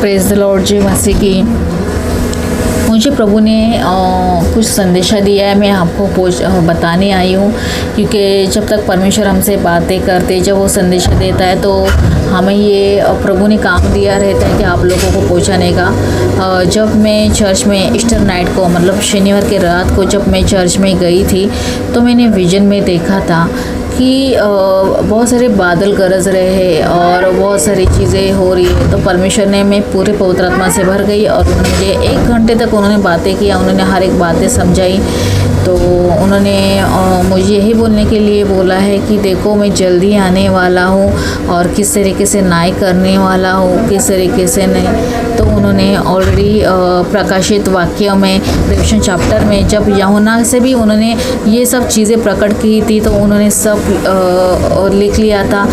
Praise the Lord जी मसीह की। मुझे प्रभु ने कुछ संदेशा दिया है, मैं आपको बताने आई हूँ, क्योंकि जब तक परमेश्वर हमसे बातें करते, जब वो संदेशा देता है तो हमें ये प्रभु ने काम दिया रहता है कि आप लोगों को पहुँचाने का। जब मैं चर्च में ईस्टर नाइट को, मतलब शनिवार के रात को जब मैं चर्च में गई थी तो मैंने विजन में देखा था कि बहुत सारे बादल गरज रहे हैं और बहुत सारी चीज़ें हो रही है। तो परमेश्वर ने मैं पूरे पवित्र आत्मा से भर गई और मुझे 1 घंटे तक उन्होंने बातें किया, उन्होंने हर एक बातें समझाई। तो उन्होंने मुझे यही बोलने के लिए बोला है कि देखो मैं जल्दी आने वाला हूँ और किस तरीके से न्याय करने वाला हूँ, किस तरीके से नहीं। तो उन्होंने ऑलरेडी प्रकाशित वाक्य में रेवलेशन चैप्टर में जब यूहन्ना से भी उन्होंने ये सब चीज़ें प्रकट की थी तो उन्होंने सब लिख लिया था।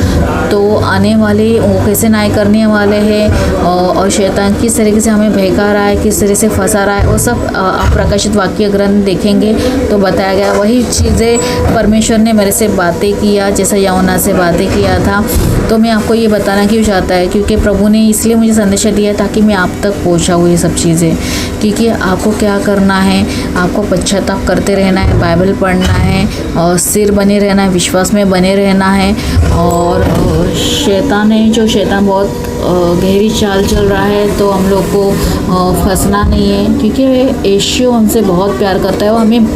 तो आने वाले वो कैसे न्याय करने वाले हैं और शैतान किस तरीके से हमें बहका रहा है, किस तरह से फंसा रहा है, वो सब आप प्रकाशित वाक्य ग्रंथ देखेंगे तो बताया गया। वही चीज़ें परमेश्वर ने मेरे से बातें किया, जैसा यूहन्ना से बातें किया था। तो मैं आपको ये बताना क्यों चाहता है, क्योंकि प्रभु ने इसलिए मुझे संदेशा दिया ताकि मैं आप तक पहुँचाऊँ ये सब चीज़ें। क्योंकि आपको क्या करना है, आपको पश्चाताप करते रहना है, बाइबल पढ़ना है और स्थिर बने रहना है, विश्वास में बने रहना है। और शैतान बहुत गहरी चाल चल रहा है, तो हम लोग को फंसना नहीं है, क्योंकि यीशु हमसे बहुत प्यार करता है। वो हमें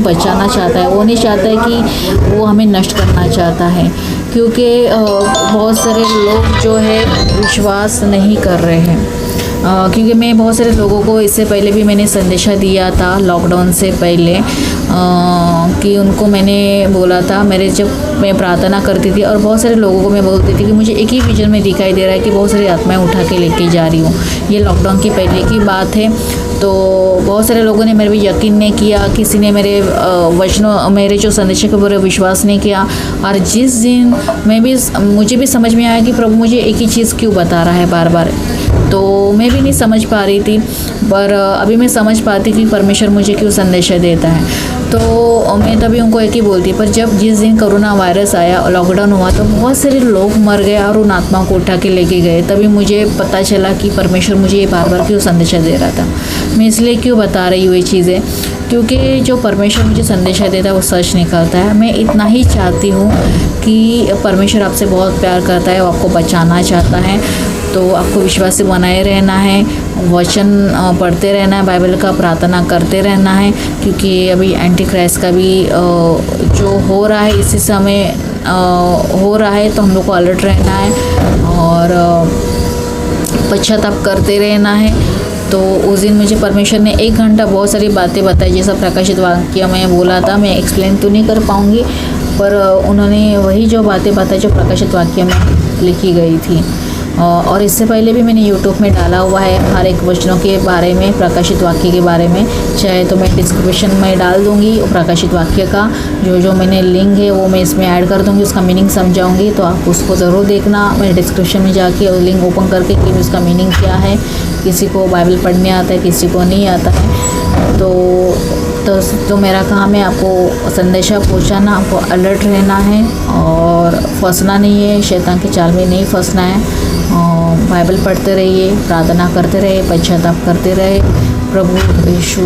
बचाना चाहता है, वो नहीं चाहता है कि वो हमें नष्ट करना चाहता है। क्योंकि बहुत सारे लोग जो है विश्वास नहीं कर रहे हैं। क्योंकि मैं बहुत सारे लोगों को इससे पहले भी मैंने संदेशा दिया था, लॉकडाउन से पहले, कि उनको मैंने बोला था, जब मैं प्रार्थना करती थी और बहुत सारे लोगों को मैं बोलती थी कि मुझे एक ही विजन में दिखाई दे रहा है कि बहुत सारी आत्माएं उठा के लेके जा रही हूँ। ये लॉकडाउन की पहले की बात है। तो बहुत सारे लोगों ने मेरे पे यकीन नहीं किया, किसी ने मेरे जो संदेशों के ऊपर विश्वास नहीं किया। और जिस दिन मुझे भी समझ में आया कि प्रभु मुझे एक ही चीज़ क्यों बता रहा है बार बार, तो मैं भी नहीं समझ पा रही थी, पर अभी मैं समझ पाती कि परमेश्वर मुझे क्यों संदेशा देता है। तो मैं तभी उनको एक ही बोलती, पर जिस दिन कोरोना वायरस आया और लॉकडाउन हुआ तो बहुत सारे लोग मर गए और उन आत्मा को उठा के लेके गए। तभी मुझे पता चला कि परमेश्वर मुझे ये बार बार क्यों संदेशा दे रहा था। मैं इसलिए क्यों बता रही हूँ ये चीज़ें, क्योंकि जो परमेश्वर मुझे संदेशा देता है वो सच निकलता है। मैं इतना ही चाहती हूँ कि परमेश्वर आपसे बहुत प्यार करता है, वो आपको बचाना चाहता है। तो आपको विश्वास से बनाए रहना है, वचन पढ़ते रहना है, बाइबल का प्रार्थना करते रहना है, क्योंकि अभी एंटी क्राइस्ट का भी जो हो रहा है इसी समय हो रहा है। तो हम लोग को अलर्ट रहना है और पश्चाताप करते रहना है। तो उस दिन मुझे परमेश्वर ने 1 घंटा बहुत सारी बातें बताई, जैसा प्रकाशित वाक्य में बोला था। मैं एक्सप्लेन तो नहीं कर पाऊँगी, पर उन्होंने वही जो बातें बताई जो प्रकाशित वाक्य में लिखी गई थी। और इससे पहले भी मैंने यूट्यूब में डाला हुआ है हर एक वचनों के बारे में, प्रकाशित वाक्य के बारे में। चाहे तो मैं डिस्क्रिप्शन में डाल दूँगी प्रकाशित वाक्य का जो मैंने लिंक है वो मैं इसमें ऐड कर दूँगी, उसका मीनिंग समझाऊँगी। तो आप उसको ज़रूर देखना। मैं डिस्क्रिप्शन में जाके लिंक ओपन करके कि उसका मीनिंग क्या है। किसी को बाइबल पढ़ने आता है, किसी को नहीं आता है। तो मेरा काम है आपको संदेशा पहुंचाना, आपको अलर्ट रहना है और फंसना नहीं है, शैतान की चाल में नहीं फंसना है। बाइबल पढ़ते रहिए, प्रार्थना करते रहिए, पश्चाताप करते रहे। प्रभु यीशु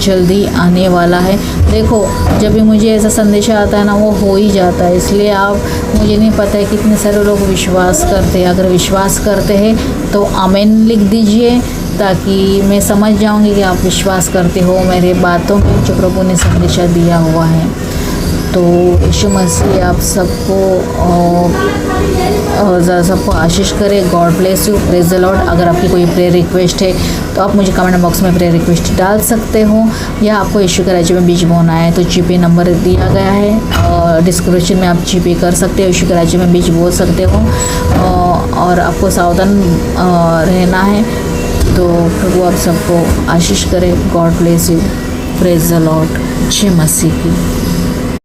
जल्दी आने वाला है। देखो जब भी मुझे ऐसा संदेशा आता है ना, वो हो ही जाता है। इसलिए मुझे नहीं पता है कितने सारे लोग विश्वास करते हैं। अगर विश्वास करते हैं तो आमीन लिख दीजिए, ताकि मैं समझ जाऊंगी कि आप विश्वास करते हो मेरे बातों में जो प्रभु ने संदेशा दिया हुआ है। तो यीशु मसीह आप सबको आशीष करे। God bless you. Praise the Lord. अगर आपकी कोई प्रेयर रिक्वेस्ट है तो आप मुझे कमेंट बॉक्स में प्रेयर रिक्वेस्ट डाल सकते हो, या आपको यीशु के राज्य में बीज बोना है तो जीपे नंबर दिया गया है, डिस्क्रिप्शन में आप जीपे कर सकते हो, यीशु के राज्य में बीज बो सकते हो। और आपको सावधान रहना है। तो प्रभु आप सबको आशीष करे। God bless you. Praise the Lord. जय मसीह की।